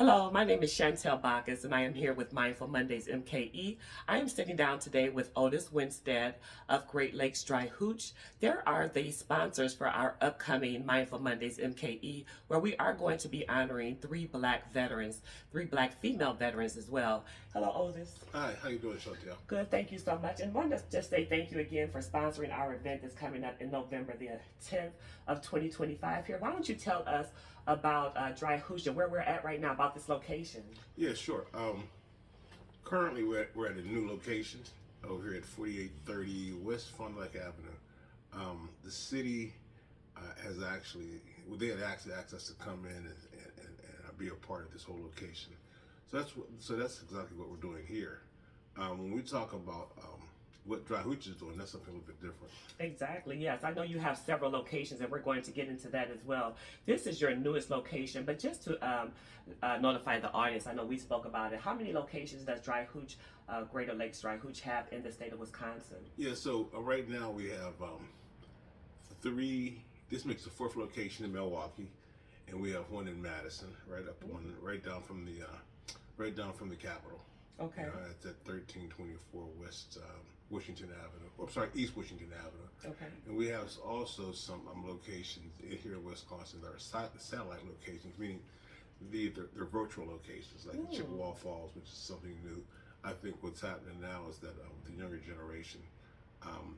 Hello, my name is Shantel Bacchus, and I am here with Mindful Mondays MKE. I am sitting down today with Otis Winstead of Great Lakes DryHootch's. There are the sponsors for our upcoming Mindful Mondays MKE, where we are going to be honoring three Black veterans, three Black female veterans as well. Hello, Otis. Hi, how you doing, Shantel? Good, thank you so much. And wanted to just say thank you again for sponsoring our event that's coming up in November the 10th of 2025 here. Why don't you tell us about DryHootch's and where we're at right now about this location? Yeah, sure. Currently, we're at a new location over here at 4830 West Fond du Lac Avenue. The city has actually, well, they had actually asked us to come in and be a part of this whole location. So that's exactly what we're doing here. When we talk about what DryHootch's is doing, that's something a little bit different. Exactly, yes. I know you have several locations, and we're going to get into that as well. This is your newest location, but just to notify the audience, I know we spoke about it. How many locations does DryHootch, Greater Lakes DryHootch, have in the state of Wisconsin? Yeah, so right now we have three. This makes the fourth location in Milwaukee, and we have one in Madison, right down from the Capitol. Okay. It's at 1324 West Washington Avenue. I'm sorry, East Washington Avenue. Okay. And we have also some locations in here in Wisconsin that are satellite locations, meaning they're virtual locations, like the Chippewa Falls, which is something new. I think what's happening now is that the younger generation,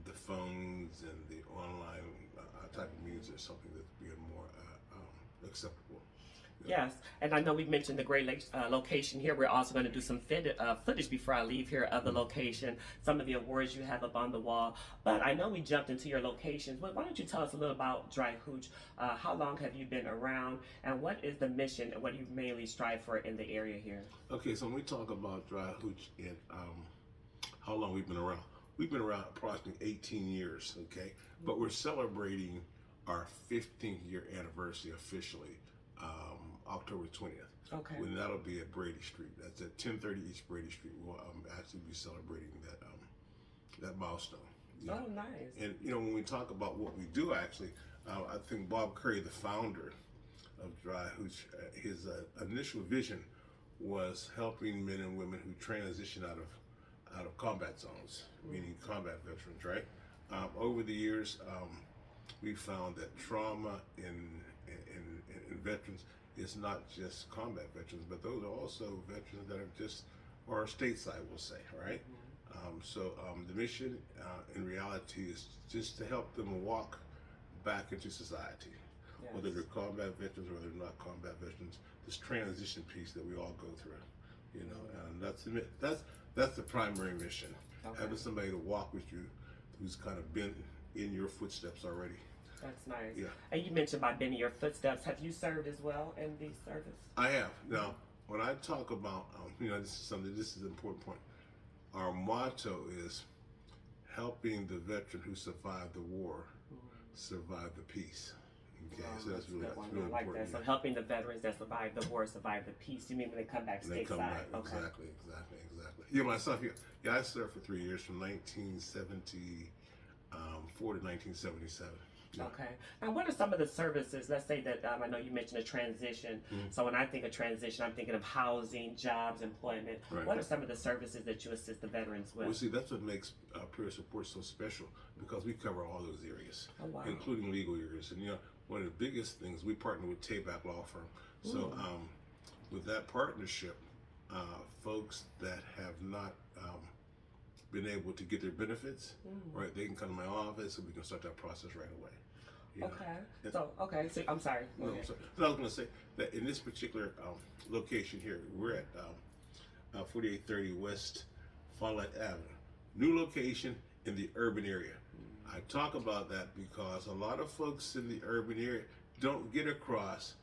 the phones and the online type of music is something that's being more acceptable. Yes, and I know we mentioned the Great Lakes location here. We're also going to do some footage before I leave here of the location, some of the awards you have up on the wall. But I know we jumped into your locations. Why don't you tell us a little about DryHootch? How long have you been around, and what is the mission and what you mainly strive for in the area here? Okay, so when we talk about DryHootch and how long we've been around approximately 18 years, okay? But we're celebrating our 15th year anniversary officially. October 20th. Okay. When that'll be at Brady Street. That's at 1030 East Brady Street. We'll actually be celebrating that milestone. Oh, nice. And when we talk about what we do, actually, I think Bob Curry, the founder of DryHootch, his initial vision was helping men and women who transition out of combat zones, meaning combat veterans. Right. Over the years, we found that trauma in veterans is not just combat veterans, but those are also veterans that are stateside, we'll say, right? So the mission in reality is just to help them walk back into society, whether they're combat veterans or they're not combat veterans. This transition piece that we all go through, and that's the primary mission. Okay. Having somebody to walk with you who's kind of been in your footsteps already. That's nice. Yeah. And you mentioned about bending your footsteps. Have you served as well in the service? I have. Now, when I talk about, this is an important point. Our motto is helping the veteran who survived the war survive the peace. Okay, so that's really I like important. that. So helping the veterans that survived the war survive the peace. You mean when they come back stateside? They come back, okay. Exactly. Yeah, myself, I served for 3 years from 1974 to 1977. Yeah. Okay. Now, what are some of the services? Let's say that I know you mentioned a transition. So when I think of transition, I'm thinking of housing, jobs, employment. Right. What are some of the services that you assist the veterans with? Well, see, that's what makes peer support so special, because we cover all those areas, including legal areas. And one of the biggest things, we partner with Tayback Law Firm. So with that partnership, folks that have not been able to get their benefits, right, they can come to my office and we can start that process right away. Okay. So I'm sorry. No, I'm sorry. So I was going to say that in this particular location here, we're at 4830 West Fond du Lac Avenue. New location in the urban area. I talk about that because a lot of folks in the urban area don't get across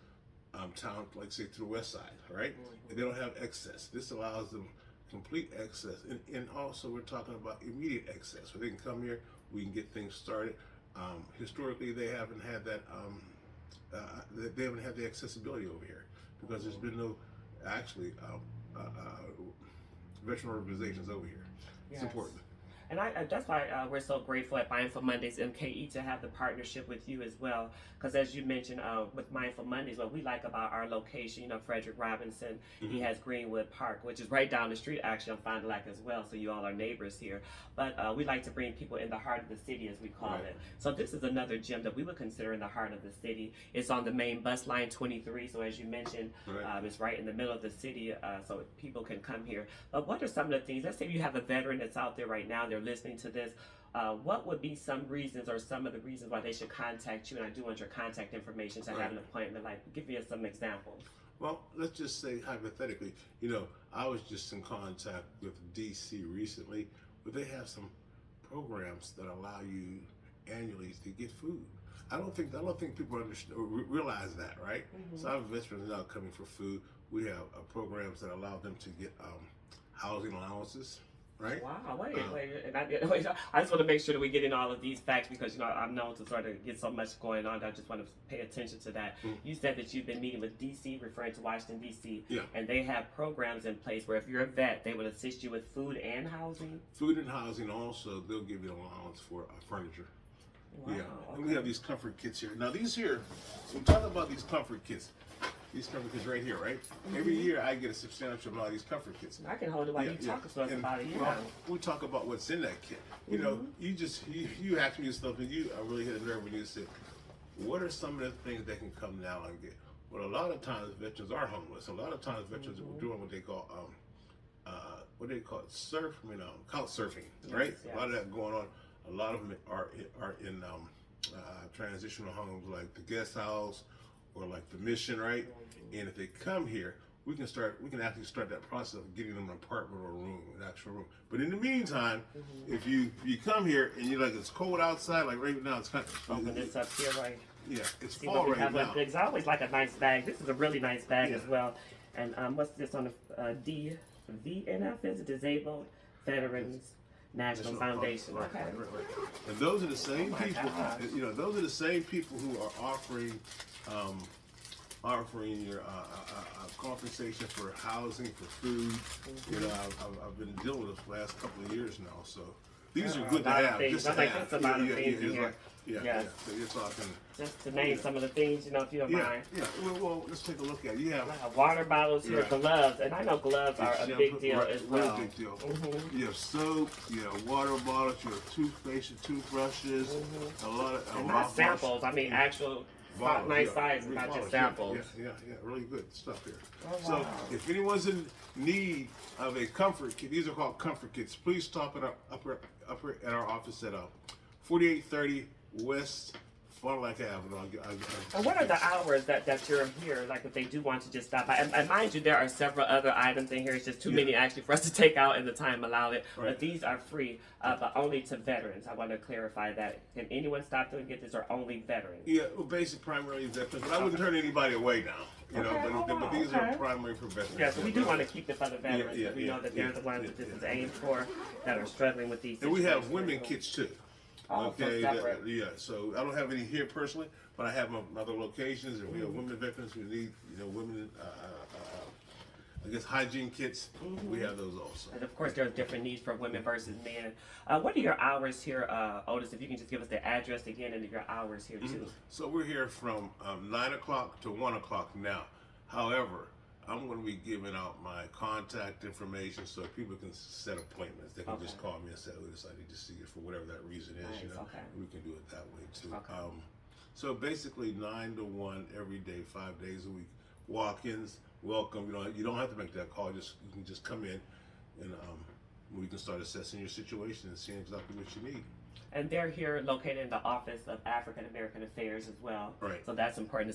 town, like say to the west side, right? And they don't have access. This allows them complete access, and also we're talking about immediate access, where they can come here, we can get things started. Historically, they haven't had that. They haven't had the accessibility over here because there's been no actually veteran organizations over here. It's important. And that's why we're so grateful at Mindful Mondays MKE to have the partnership with you as well. Because as you mentioned, with Mindful Mondays, what we like about our location, Frederick Robinson, he has Greenwood Park, which is right down the street, actually, on Fond du Lac as well. So you all are neighbors here. But we like to bring people in the heart of the city, as we call it. So this is another gym that we would consider in the heart of the city. It's on the main bus line 23. So as you mentioned, it's right in the middle of the city, so people can come here. But what are some of the things, let's say you have a veteran that's out there right now, they're listening to this, what would be some reasons or some of the reasons why they should contact you? And I do want your contact information to have an appointment. Like, give me some examples. Well, let's just say hypothetically, I was just in contact with DC recently, but they have some programs that allow you annually to get food. I don't think people understand or realize that, right? So our veterans now coming for food. We have programs that allow them to get housing allowances, right? Wow, wait. And I just want to make sure that we get in all of these facts because, I'm known to sort of get so much going on. I just want to pay attention to that. You said that you've been meeting with DC, referring to Washington, DC, and they have programs in place where if you're a vet, they would assist you with food and housing? Food and housing also, they'll give you an allowance for furniture. Wow, and we have these comfort kits here. Now these here, we're talking about these comfort kits. These comfort kits right here, right? Every year I get a substantial amount of these comfort kits. I can hold it while you talk to us about it. Well, we talk about what's in that kit. You ask me stuff, and I really hit a nerve when you said, what are some of the things they can come now and get? Well, a lot of times veterans are homeless. A lot of times veterans are doing what they call couch surfing, right? Yes. A lot of that going on. A lot of them are in transitional homes like the guest house or like the mission, right? And if they come here, we can actually start that process of getting them an apartment or a room, an actual room. But in the meantime, if you come here and you're like, it's cold outside, like right now, it's kind of open this up here, right? Yeah, it's fall right now. Because I always like a nice bag. This is a really nice bag as well. And what's this on the DVNF? Is it Disabled Veterans National Foundation? Right. And those are the same people. Those are the same people who are offering your compensation for housing, for food. I've been dealing with this for the last couple of years now. So these are good to have. Just to have. That's a lot of things in here. So you're talking. Just to name some of the things, if you don't mind. Well, let's take a look at it. You have water bottles here, gloves, and I know gloves are a big deal as well. Big deal. You have soap, you have water bottles, you have toothpaste, and toothbrushes, a lot of and not samples. I mean actual nice size, not just samples. Yeah, really good stuff here. So if anyone's in need of a comfort kit, these are called comfort kits. Please stop at our office at 4830 West Fond du Lac Avenue. And what are the hours that you're here? Like if they do want to just stop by, and mind you, there are several other items in here. It's just too many actually for us to take out in the time allowed it. But these are free, but only to veterans. I want to clarify that. Can anyone stop through and get this, or only veterans? Yeah, well, basically primarily veterans. But I wouldn't turn anybody away now. But these are primary for veterans. Yeah, so we do want to keep it for the veterans. We know that they're the ones that this is aimed for, that are struggling with these. And we have women kits too. Okay, so I don't have any here personally, but I have other locations, and we have women veterans who need, women, hygiene kits. We have those also. And of course, there's different needs for women versus men. What are your hours here, Otis? If you can just give us the address again and your hours here too. So we're here from 9 o'clock to 1 o'clock now. However, I'm going to be giving out my contact information so people can set appointments. They can just call me and say, Otis, I need to see you for whatever that reason is. We can do it that way too. So basically 9 to 1 every day, 5 days a week. Walk-ins, welcome. You don't have to make that call. You can just come in, and we can start assessing your situation and seeing exactly what you need. And they're here located in the Office of African American Affairs as well. Right. So that's important.